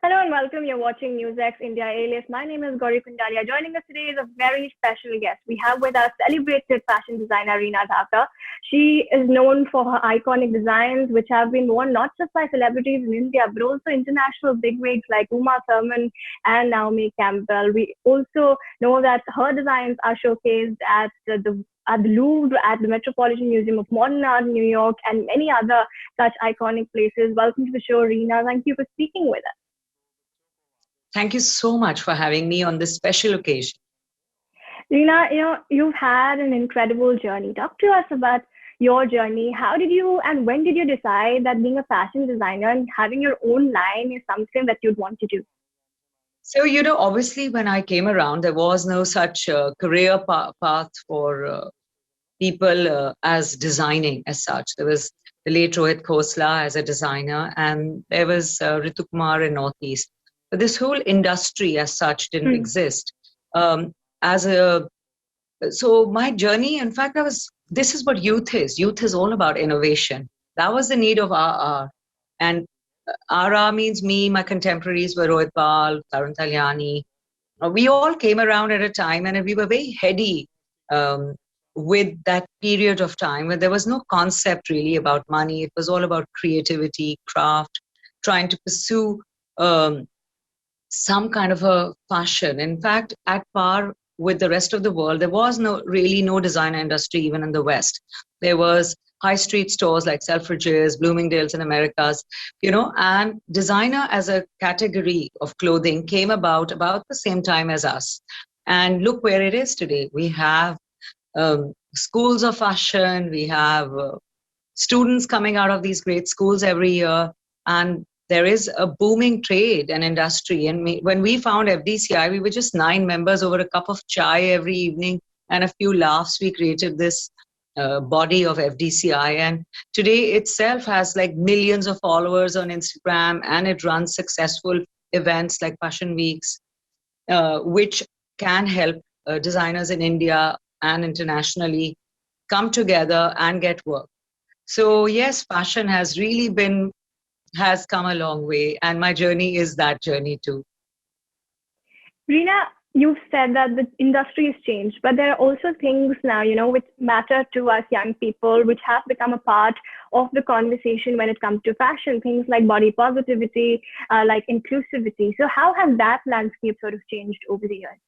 Hello and welcome. You're watching NewsX India Alias. My name is Gauri Kundaria. Joining us today is a very special guest. We have with us celebrated fashion designer Reena Dhaka. She is known for her iconic designs, which have been worn not just by celebrities in India, but also international bigwigs like Uma Thurman and Naomi Campbell. We also know that her designs are showcased at the Louvre, at the Metropolitan Museum of Modern Art in New York, and many other such iconic places. Welcome to the show, Reena. Thank you for speaking with us. Thank you so much for having me on this special occasion. Reena, you've had an incredible journey. Talk to us about your journey. How did you and when did you decide that being a fashion designer and having your own line is something that you'd want to do? So, obviously when I came around, there was no such career path for people as designing as such. There was the late Rohit Khosla as a designer, and there was Ritu Kumar in Northeast. But this whole industry as such didn't exist. So my journey, in fact, this is what youth is. Youth is all about innovation. That was the need of RR. And RR means me, my contemporaries were Rohit Pal, Tarun Talyani. We all came around at a time and we were very heady with that period of time where there was no concept really about money. It was all about creativity, craft, trying to pursue some kind of a fashion. In fact, at par with the rest of the world, there was really no designer industry even in the West. There was high street stores like Selfridges, Bloomingdale's in Americas, and designer as a category of clothing came about the same time as us. And look where it is today. We have schools of fashion, we have students coming out of these great schools every year, and there is a booming trade and industry. And when we found FDCI, we were just 9 members over a cup of chai every evening and a few laughs. We created this body of FDCI. And today itself has like millions of followers on Instagram, and it runs successful events like Fashion Weeks, which can help designers in India and internationally come together and get work. So yes, fashion has come a long way, and my journey is that journey too. Reena, you've said that the industry has changed, but there are also things now, which matter to us young people, which have become a part of the conversation when it comes to fashion, things like body positivity, like inclusivity. So how has that landscape sort of changed over the years?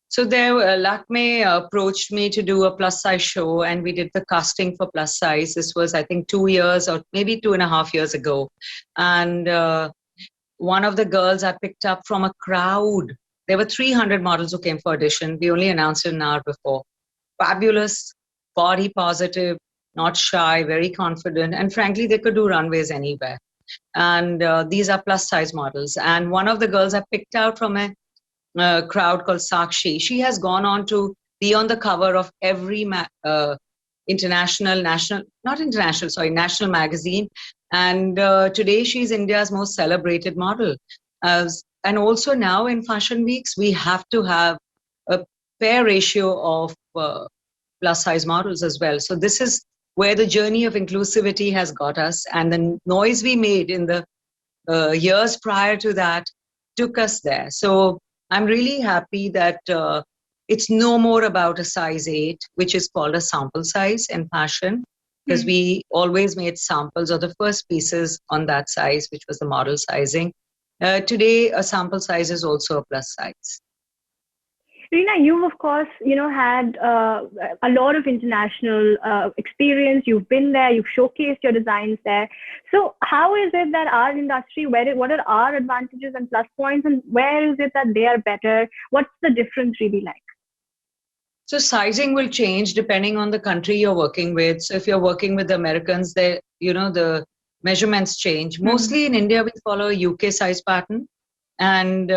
So there, Lakme approached me to do a plus size show, and we did the casting for plus size. This was, I think, 2 years or maybe 2.5 years ago. And one of the girls I picked up from a crowd. There were 300 models who came for audition. We only announced it an hour before. Fabulous, body positive, not shy, very confident. And frankly, they could do runways anywhere. And these are plus size models. And one of the girls I picked out from a crowd called Sakshi. She has gone on to be on the cover of every national magazine. And today she's India's most celebrated model. And also now in Fashion Weeks, we have to have a fair ratio of plus size models as well. So this is where the journey of inclusivity has got us. And the noise we made in the years prior to that took us there. So I'm really happy that it's no more about a size 8, which is called a sample size in fashion, because we always made samples of the first pieces on that size, which was the model sizing. Today, a sample size is also a plus size. Reena, you've of course, had a lot of international experience. You've been there, you've showcased your designs there. So how is it that our industry, what are our advantages and plus points, and where is it that they are better? What's the difference really like? So sizing will change depending on the country you're working with. So if you're working with the Americans, the measurements change. Mostly in India, we follow a UK size pattern. And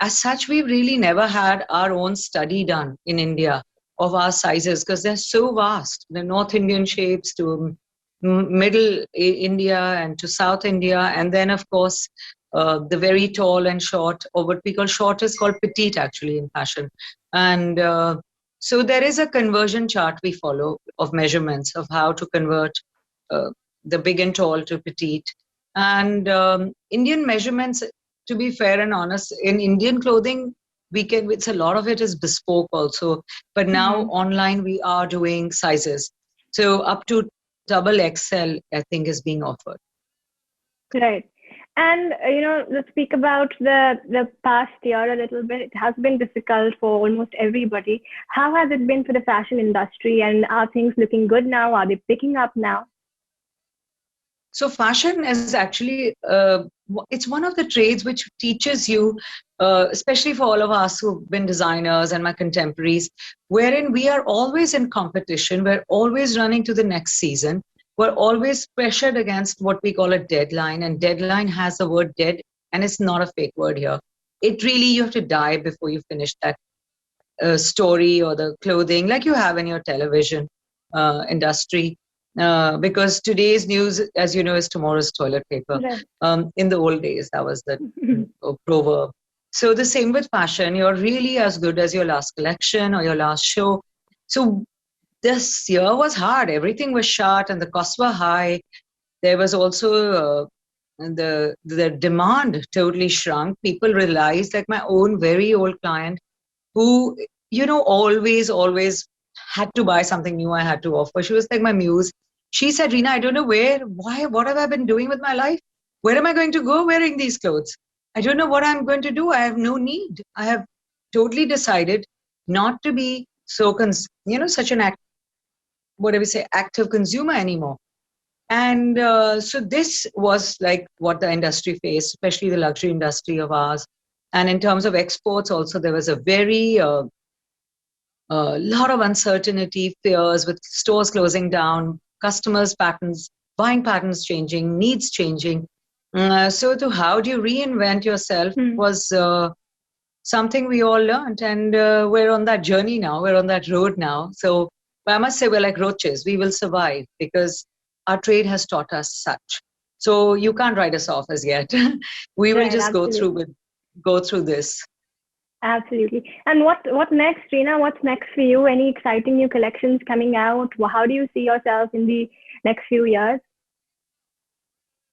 as such, we've really never had our own study done in India of our sizes, because they're so vast. The North Indian shapes to Middle India and to South India. And then, of course, the very tall and short, or what we call short is called petite actually in fashion. And so there is a conversion chart we follow of measurements of how to convert the big and tall to petite. And Indian measurements to be fair and honest, in Indian clothing, it's a lot of it is bespoke also. But now online we are doing sizes. So up to double XL, I think, is being offered. Right. And let's speak about the past year a little bit. It has been difficult for almost everybody. How has it been for the fashion industry, and are things looking good now? Are they picking up now? So fashion is actually, it's one of the trades which teaches you, especially for all of us who've been designers and my contemporaries, wherein we are always in competition. We're always running to the next season. We're always pressured against what we call a deadline. And deadline has the word dead, and it's not a fake word here. It really, you have to die before you finish that story or the clothing, like you have in your television industry. Because today's news, as you know, is tomorrow's toilet paper. Right. In the old days, that was the proverb. So the same with fashion. You're really as good as your last collection or your last show. So this year was hard. Everything was shut and the costs were high. There was also the demand totally shrunk. People realized, like my own very old client, who, always had to buy something new I had to offer. She was like my muse. She said, Reena, I don't know what have I been doing with my life? Where am I going to go wearing these clothes? I don't know what I'm going to do. I have no need. I have totally decided not to be such an active consumer anymore. And so this was like what the industry faced, especially the luxury industry of ours. And in terms of exports also, there was a very lot of uncertainty, fears with stores closing down, customers' patterns, buying patterns changing, needs changing. So how do you reinvent yourself was something we all learned. And we're on that journey now. We're on that road now. So I must say we're like roaches. We will survive because our trade has taught us such. So you can't write us off as yet. We will just go through this. Absolutely. And what next, Reena? What's next for you? Any exciting new collections coming out? How do you see yourself in the next few years?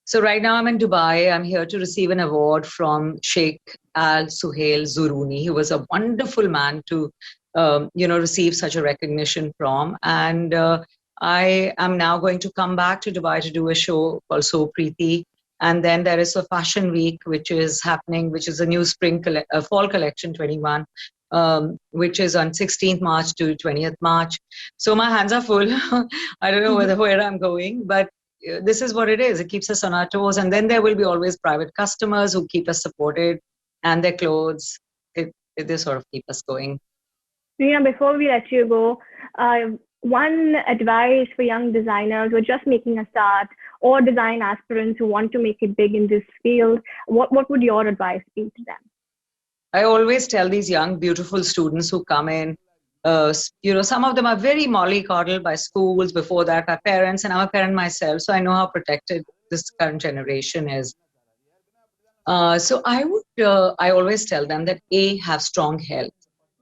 So right now I'm in Dubai. I'm here to receive an award from Sheikh Al Suhail Zuruni. He was a wonderful man to, receive such a recognition from. And I am now going to come back to Dubai to do a show called So Preeti. And then there is a fashion week, which is happening, which is a new fall collection 21, which is on 16th March to 20th March. So my hands are full. I don't know where I'm going, but this is what it is. It keeps us on our toes. And then there will be always private customers who keep us supported, and their clothes. They sort of keep us going. Reena, before we let you go, one advice for young designers who are just making a start, or design aspirants who want to make it big in this field, what would your advice be to them? I always tell these young, beautiful students who come in, some of them are very mollycoddled by schools, before that by parents, and I'm a parent myself, so I know how protected this current generation is. So I always tell them that have strong health,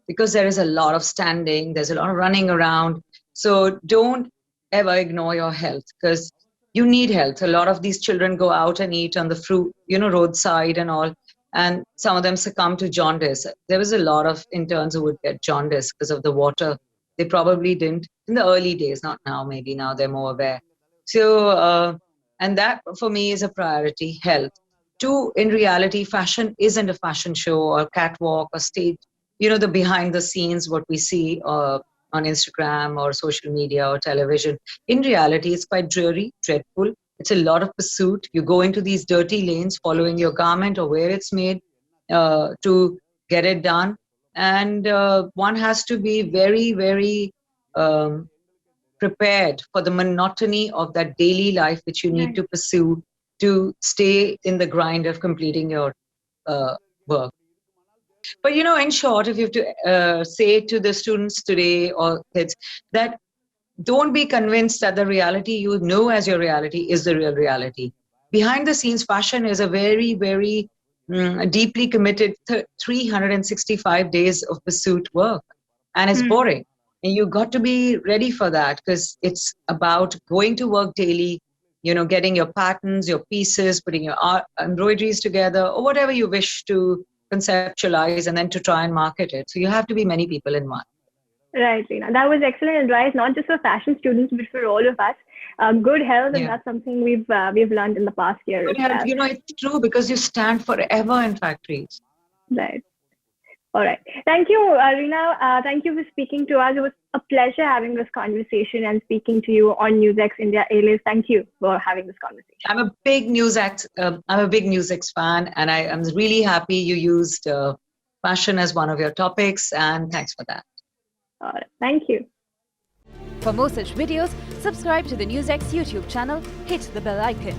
because there is a lot of standing, there's a lot of running around. So don't ever ignore your health, because you need health. A lot of these children go out and eat on the fruit, roadside and all. And some of them succumb to jaundice. There was a lot of interns who would get jaundice because of the water. They probably didn't in the early days, not now, maybe now they're more aware. So, and that for me is a priority, health. Two, in reality, fashion isn't a fashion show or catwalk or stage, the behind the scenes, what we see on Instagram or social media or television. In reality, it's quite dreary, dreadful. It's a lot of pursuit. You go into these dirty lanes following your garment or where it's made to get it done. And one has to be very, very prepared for the monotony of that daily life which you need to pursue to stay in the grind of completing your work. But, in short, if you have to say to the students today or kids that don't be convinced that the reality you know as your reality is the real reality. Behind the scenes, fashion is a very, very deeply committed 365 days of pursuit work. And it's boring. And you got to be ready for that, because it's about going to work daily, getting your patterns, your pieces, putting your embroideries together, or whatever you wish to conceptualize, and then to try and market it. So you have to be many people in one. Right, Reena. That was excellent advice, not just for fashion students, but for all of us. Good health, and that's something we've learned in the past year. Good health, it's true, because you stand forever in factories. Right. All right. Thank you, Reena. Thank you for speaking to us. It was a pleasure having this conversation and speaking to you on NewsX India A-List. Thank you for having this conversation. I'm a big NewsX fan, and I'm really happy you used fashion as one of your topics, and thanks for that. All right. Thank you. For more such videos, subscribe to the NewsX YouTube channel, hit the bell icon.